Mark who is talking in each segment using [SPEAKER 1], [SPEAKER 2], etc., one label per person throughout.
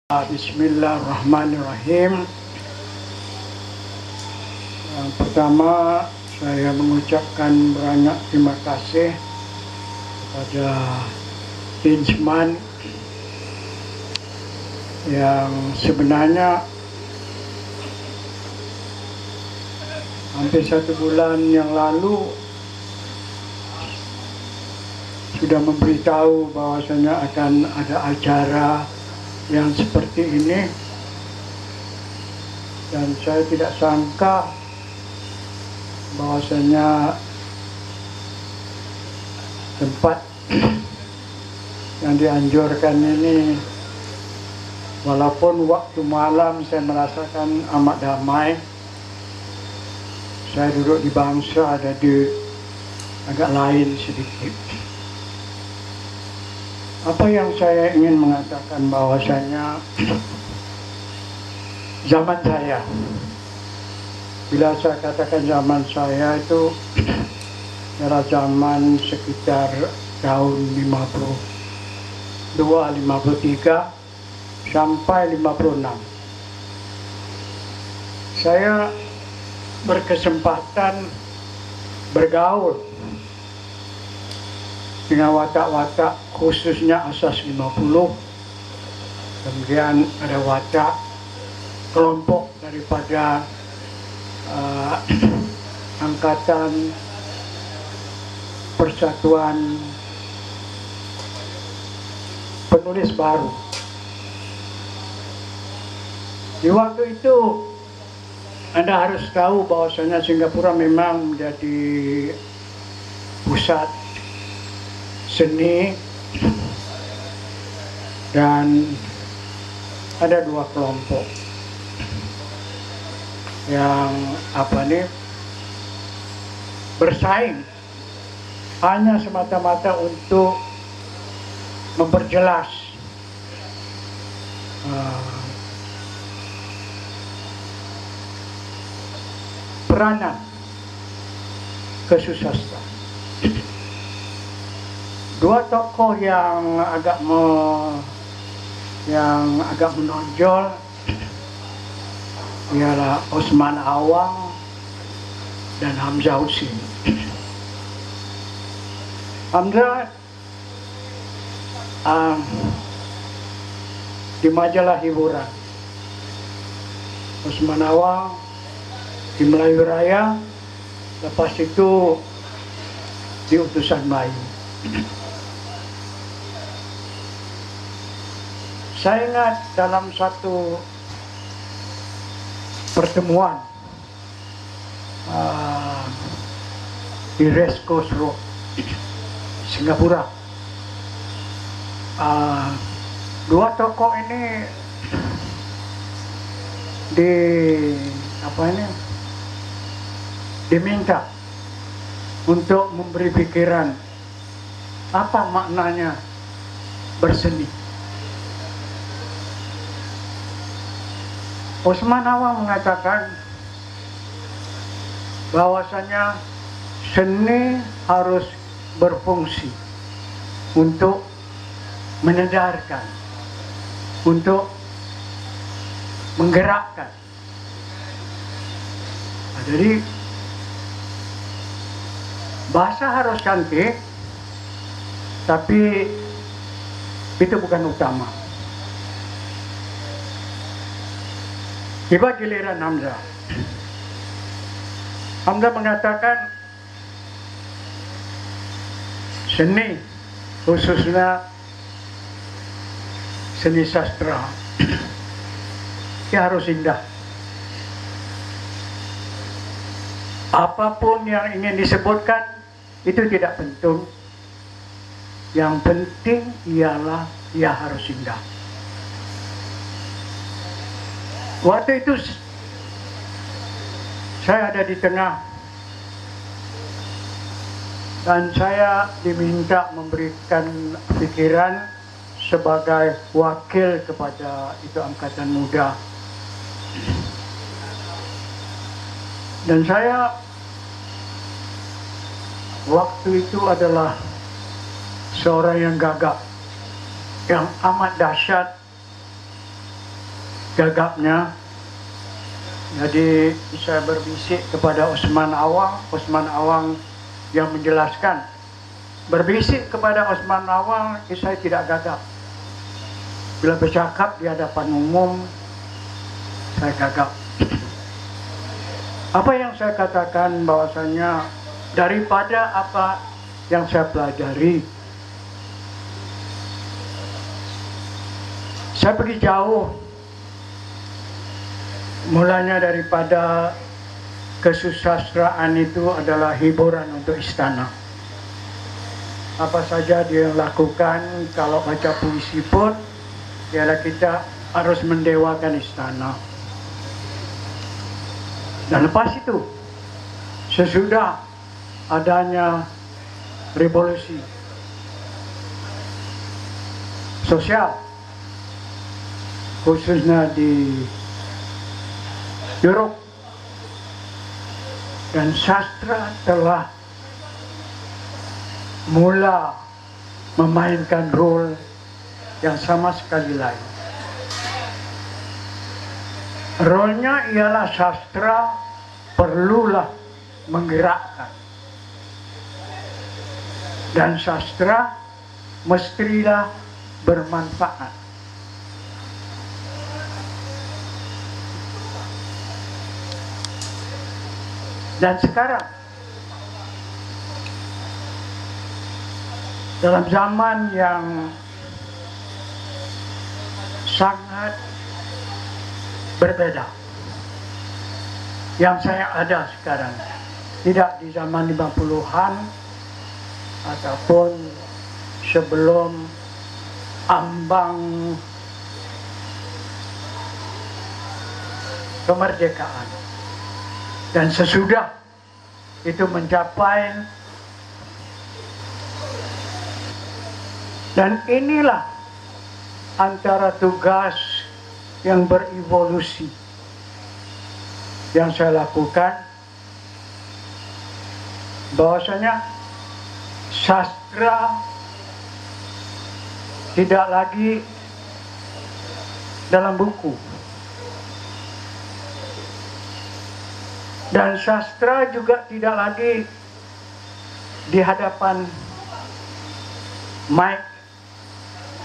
[SPEAKER 1] Bismillahirrahmanirrahim. Yang pertama, saya mengucapkan banyak terima kasih kepada Kinsman yang sebenarnya hampir 1 bulan yang lalu sudah memberitahu bahwasanya akan ada acara yang seperti ini, dan saya tidak sangka bahwasanya tempat yang dianjurkan ini, walaupun waktu malam saya merasakan amat damai, saya duduk di bangsa ada di agak lain sedikit. Apa yang saya ingin mengatakan bahwasanya zaman saya, bila saya katakan zaman saya itu era zaman sekitar tahun 52, 53 sampai 56. Saya berkesempatan bergaul dengan watak-watak khususnya asas 50, kemudian ada watak kelompok daripada angkatan persatuan penulis baru. Di waktu itu Anda harus tahu bahwasanya Singapura memang menjadi pusat seni, dan ada 2 kelompok yang bersaing hanya semata-mata untuk memperjelas peranan kesusastraan. 2 tokoh yang agak menonjol ialah Osman Awang dan Hamzah Hussein. Hamzah di majalah hiburan, Osman Awang di Melayu Raya, lepas itu di Utusan Melayu. Saya ingat dalam satu pertemuan di Race Course Road, Singapura, 2 tokoh ini diminta untuk memberi pikiran apa maknanya berseni. Osman Awang mengatakan bahwasanya seni harus berfungsi untuk menyedarkan, untuk menggerakkan. Jadi bahasa harus cantik, tapi itu bukan utama. Tiba giliran Hamzah. Hamzah mengatakan seni, khususnya seni sastra, ya harus indah. Apapun yang ingin disebutkan itu tidak penting. Yang penting ialah ia harus indah. Waktu itu saya ada di tengah, dan saya diminta memberikan pikiran sebagai wakil kepada itu angkatan muda. Dan saya waktu itu adalah seorang yang gagap, yang amat dahsyat gagapnya. Jadi saya berbisik kepada Osman Awang yang menjelaskan. Berbisik kepada Osman Awang, saya tidak gagap. Bila bercakap di hadapan umum, saya gagap. Apa yang saya katakan bahwasanya daripada apa yang saya pelajari, saya pergi jauh. Mulanya daripada kesusastraan itu adalah hiburan untuk istana. Apa saja dia lakukan, kalau baca puisi pun, ialah kita harus mendewakan istana. Dan lepas itu, sesudah adanya revolusi sosial, khususnya di Eropa, dan sastra telah mula memainkan role yang sama sekali lain. Role-nya ialah sastra perlulah menggerakkan, dan sastra mestilah bermanfaat. Dan sekarang dalam zaman yang sangat berbeda yang saya ada sekarang, tidak di zaman 50-an ataupun sebelum ambang kemerdekaan, dan sesudah itu mencapai. Dan inilah antara tugas yang berevolusi yang saya lakukan, bahwasanya sastra tidak lagi dalam buku, dan sastra juga tidak lagi di hadapan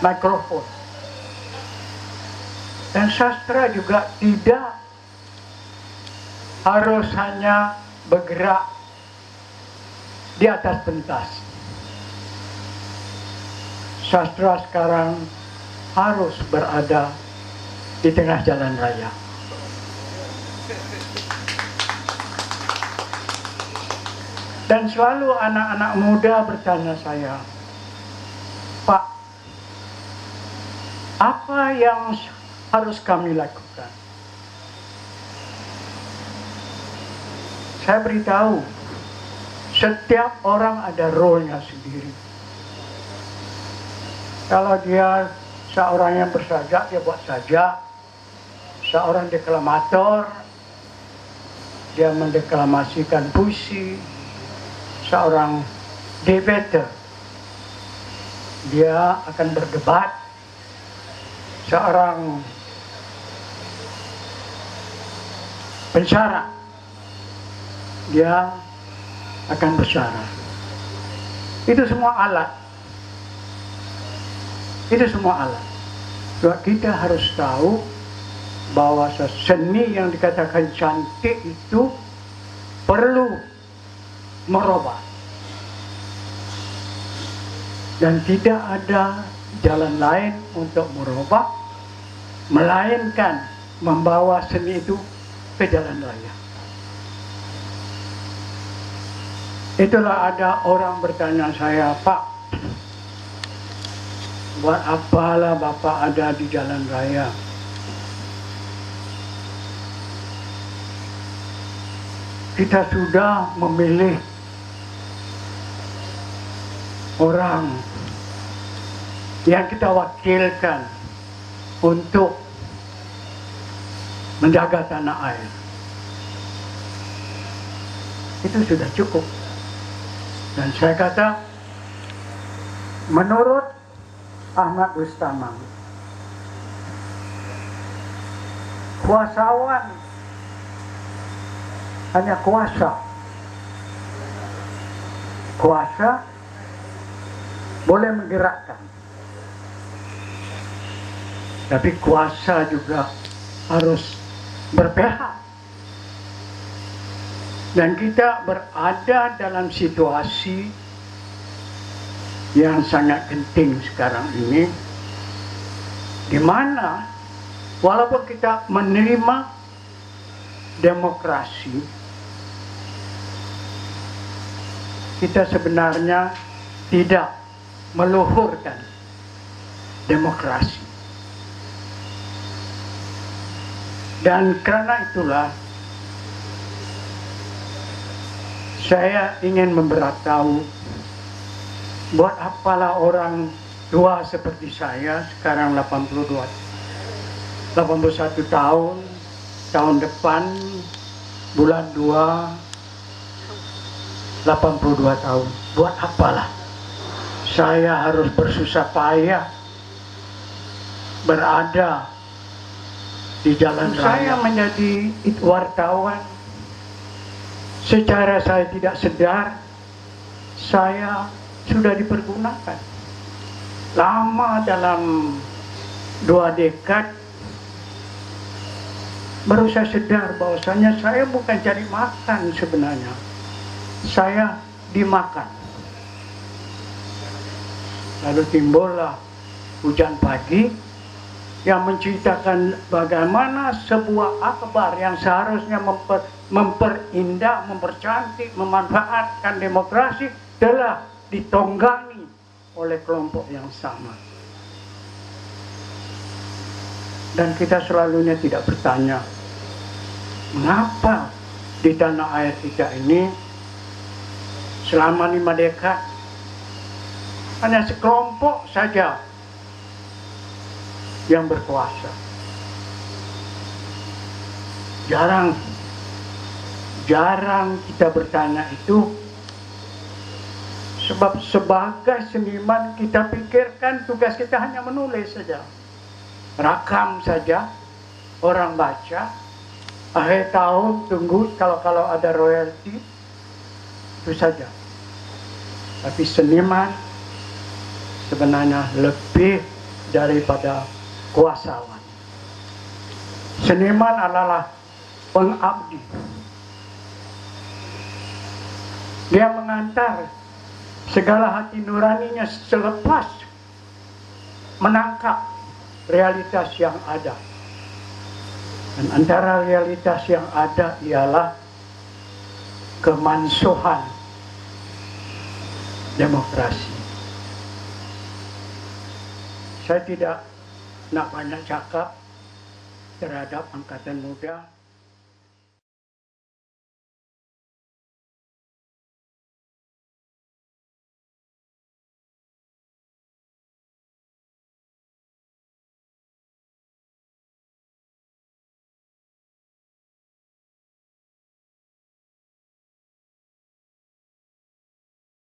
[SPEAKER 1] mikrofon, dan sastra juga tidak harus hanya bergerak di atas pentas. Sastra sekarang harus berada di tengah jalan raya. Dan selalu anak-anak muda bertanya saya, Pak, apa yang harus kami lakukan? Saya beritahu, setiap orang ada role-nya sendiri. Kalau dia seorang yang bersajak, dia buat sajak. Seorang deklamator, dia mendeklamasikan puisi. Seorang debater, dia akan berdebat. Seorang pensyarah, dia akan bersyarah. Itu semua alat. Itu semua alat. Sebab kita harus tahu bahwa seni yang dikatakan cantik itu perlu merubah. Dan tidak ada jalan lain untuk merubah, melainkan membawa seni itu ke jalan raya. Itulah ada orang bertanya saya, Pak, buat apalah Bapak ada di jalan raya? Kita sudah memilih orang yang kita wakilkan untuk menjaga tanah air. Itu sudah cukup. Dan saya kata, menurut Ahmad Rustamang, Kuasawan hanya kuasa. Kuasa boleh menggerakkan, tapi kuasa juga harus berpihak. Dan kita berada dalam situasi yang sangat genting sekarang ini, di mana walaupun kita menerima demokrasi, kita sebenarnya tidak meluhurkan demokrasi. Dan karena itulah saya ingin memberitahu, buat apalah orang tua seperti saya sekarang 81 tahun, tahun depan bulan 2 82 tahun. Buat apalah saya harus bersusah payah berada di jalan raya. Saya menjadi wartawan, secara saya tidak sadar saya sudah dipergunakan lama. Dalam 2 dekad baru saya sadar bahwasanya saya bukan cari makan, sebenarnya saya dimakan. Lalu timbullah Hujan Pagi yang menceritakan bagaimana sebuah akhbar yang seharusnya memperindah, mempercantik, memanfaatkan demokrasi telah ditunggangi oleh kelompok yang sama. Dan kita selalunya tidak bertanya, mengapa di tanah air kita ini selama 5 dekad hanya sekelompok saja yang berkuasa. Jarang kita bertanya itu, sebab sebagai seniman kita pikirkan tugas kita hanya menulis saja, rakam saja, orang baca, akhir tahun tunggu kalau ada royalti, itu saja. Tapi seniman sebenarnya lebih daripada kuasawan. Seniman adalah pengabdi. Dia mengantar segala hati nuraninya selepas menangkap realitas yang ada. Dan antara realitas yang ada ialah kemansuhan demokrasi. Saya tidak nak banyak cakap terhadap angkatan muda.